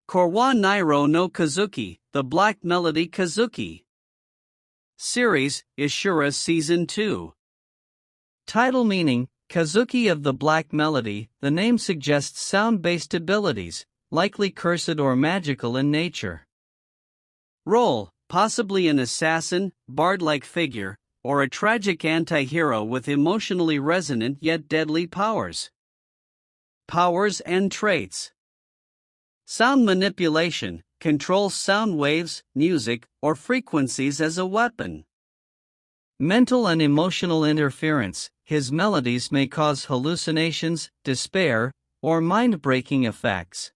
Kuroi Neiro no Kazuki, The Black Melody Kazuki. Series, Ishura Season 2. Title meaning, Kazuki of the Black Melody. The name suggests sound-based abilities, likely cursed or magical in nature. Role, possibly an assassin, bard-like figure, or a tragic anti-hero with emotionally resonant yet deadly powers. Powers and traits. Sound manipulation, controls sound waves, music, or frequencies as a weapon. Mental and emotional interference, his melodies may cause hallucinations, despair, or mind-breaking effects.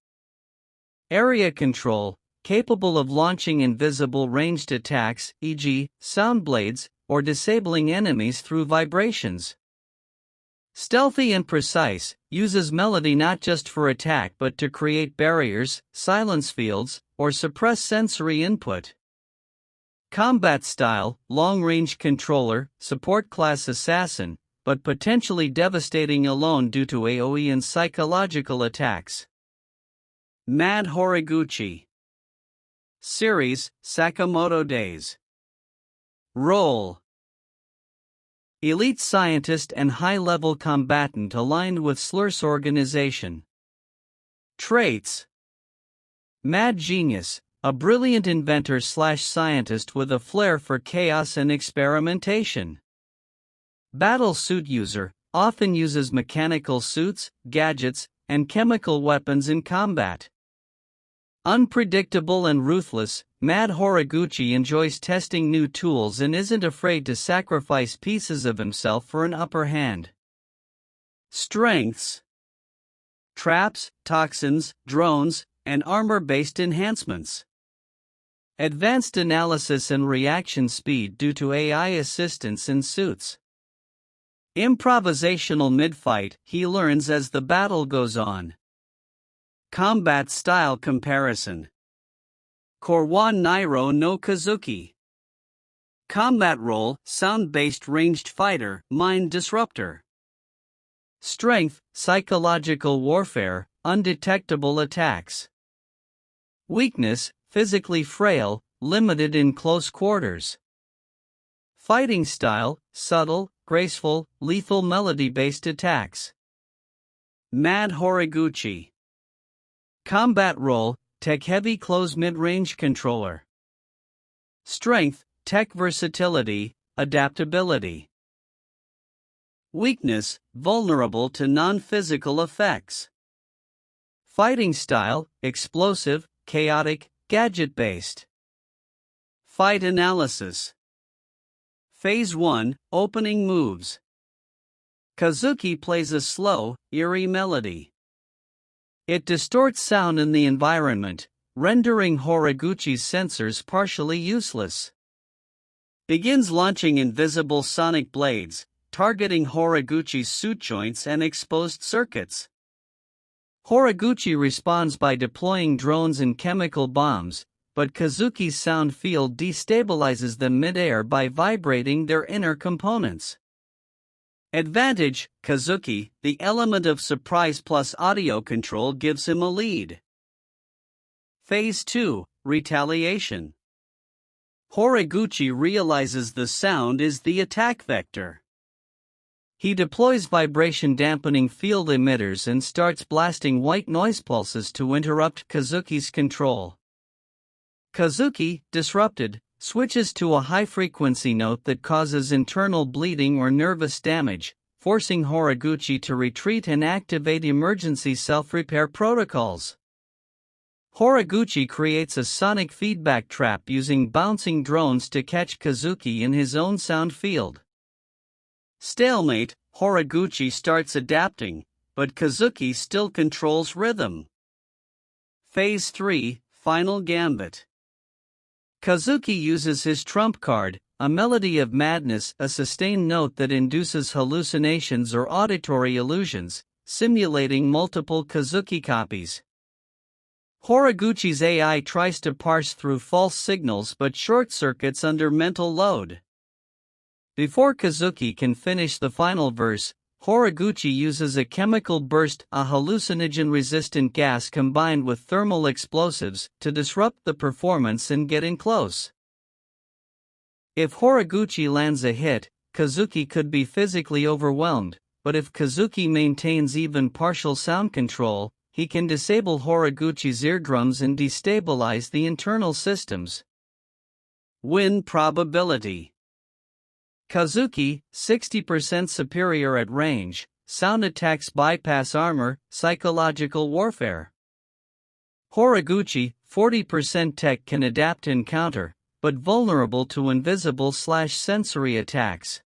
Area control, capable of launching invisible ranged attacks, e.g., sound blades, or disabling enemies through vibrations. Stealthy and precise, uses melody not just for attack but to create barriers, silence fields, or suppress sensory input. Combat style, long-range controller, support class assassin, but potentially devastating alone due to AoE and psychological attacks. Mad Horiguchi. Series, Sakamoto Days. Role: elite scientist and high-level combatant aligned with Slur's organization. Traits: mad genius, a brilliant inventor/scientist with a flair for chaos and experimentation. Battle suit user, often uses mechanical suits, gadgets, and chemical weapons in combat. Unpredictable and ruthless, Mad Horiguchi enjoys testing new tools and isn't afraid to sacrifice pieces of himself for an upper hand. Strengths: traps, toxins, drones, and armor-based enhancements. Advanced analysis and reaction speed due to AI assistance in suits. Improvisational mid-fight, he learns as the battle goes on. Combat style comparison. Kuroi Neiro no Kazuki. Combat role, sound-based ranged fighter, mind disruptor. Strength, psychological warfare, undetectable attacks. Weakness, physically frail, limited in close quarters. Fighting style, subtle, graceful, lethal melody-based attacks. Mad Horiguchi. Combat role, tech-heavy close mid-range controller. Strength, tech versatility, adaptability. Weakness, vulnerable to non-physical effects. Fighting style, explosive, chaotic, gadget-based. Fight analysis. Phase 1, opening moves. Kazuki plays a slow, eerie melody. It distorts sound in the environment, rendering Horiguchi's sensors partially useless. Begins launching invisible sonic blades, targeting Horiguchi's suit joints and exposed circuits. Horiguchi responds by deploying drones and chemical bombs, but Kazuki's sound field destabilizes them mid-air by vibrating their inner components. Advantage: Kazuki, the element of surprise plus audio control gives him a lead. Phase 2, retaliation. Horiguchi realizes the sound is the attack vector. He deploys vibration-dampening field emitters and starts blasting white noise pulses to interrupt Kazuki's control. Kazuki, disrupted, switches to a high-frequency note that causes internal bleeding or nervous damage, forcing Horiguchi to retreat and activate emergency self-repair protocols. Horiguchi creates a sonic feedback trap using bouncing drones to catch Kazuki in his own sound field. Stalemate, Horiguchi starts adapting, but Kazuki still controls rhythm. Phase 3, final gambit. Kazuki uses his trump card, a melody of madness, a sustained note that induces hallucinations or auditory illusions, simulating multiple Kazuki copies. Horiguchi's AI tries to parse through false signals but short-circuits under mental load. Before Kazuki can finish the final verse, Horiguchi uses a chemical burst, a hallucinogen-resistant gas combined with thermal explosives, to disrupt the performance and get in close. If Horiguchi lands a hit, Kazuki could be physically overwhelmed, but if Kazuki maintains even partial sound control, he can disable Horiguchi's eardrums and destabilize the internal systems. Win probability. Kazuki, 60% superior at range, sound attacks bypass armor, psychological warfare. Horiguchi, 40% tech can adapt and counter, but vulnerable to invisible/sensory attacks.